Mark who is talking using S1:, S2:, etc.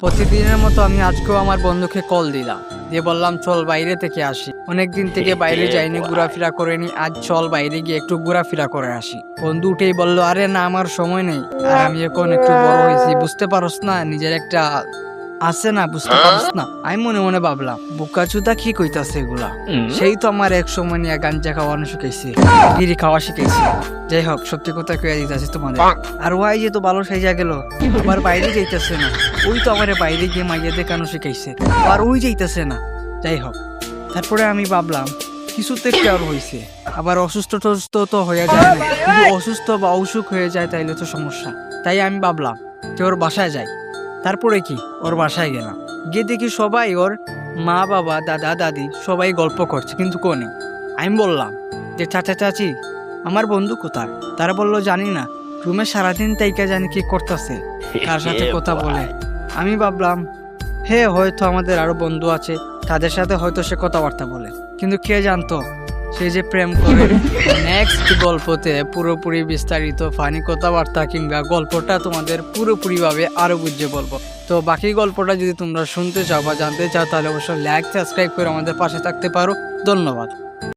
S1: প্রতিদিনের মতো আমি আজকেও আমার বন্ধুকে কল দিলাম, দিয়ে বললাম চল বাইরে থেকে আসি। অনেকদিন থেকে বাইরে যাইনি, ঘোরাফেরা করিনি, আজ চল বাইরে গিয়ে একটু ঘোরাফেরা করে আসি। বন্ধু উঠেই বললো, আরে না আমার সময় নেই, আর আমি এখন একটু বড় হয়েছি, বুঝতে পারস না, নিজের একটা আছে না, বুঝতে পারস না। আমি মনে মনে ভাবলাম বুকাচুদা কি কইতাছে এগুলা, সেই তো আমার এক সময় নিয়ে গাঞ্জা খাওয়ানো শিখাইছে, বিড়ি খাওয়া শিখাইছে। যাই হোক, সত্যি কথা কইয়া দিতেছে তোমাদের। আর ওয়াই যে তো ভালো সাইজা গেল, আবার বাইরে যাইতেছে না, ওই তো আমার বাইরে গিয়ে মাইয়া দেখানো শিখাইছে, আর ওই যাইতেছে না। যাই হোক, তারপরে আমি ভাবলাম কিছুতে একটা আর হয়েছে, আবার অসুস্থ টসুস্থ তো হয়ে যায় না, কিন্তু অসুস্থ বা অসুখ হয়ে যায় তাইলে তো সমস্যা। তাই আমি ভাবলাম যে ওর বাসায় যাই। তারপরে কি, ওর বাসায় গেলাম, গিয়ে দেখি সবাই, ওর মা বাবা দাদা দাদি সবাই গল্প করছে, কিন্তু কোনে। আমি বললাম যে চাচা চাচি আমার বন্ধু কোথায়? তারা বললো জানি না, রুমে সারাদিন তাইকা জানি কি করতেছে, কার সাথে কথা বলে। আমি ভাবলাম হয়তো আমাদের আরো বন্ধু আছে, তাদের সাথে হয়তো সে কথাবার্তা বলে, কিন্তু কে জানতো সে যে প্রেম করে। নেক্সট গল্পতে পুরোপুরি বিস্তারিত ফানি কথাবার্তা কিংবা গল্পটা তোমাদের পুরোপুরি ভাবে আরো বুঝিয়ে বলবো। তো বাকি গল্পটা যদি তোমরা শুনতে চাও বা জানতে চাও, তাহলে অবশ্যই লাইক সাবস্ক্রাইব করে আমাদের পাশে থাকতে পারো। ধন্যবাদ।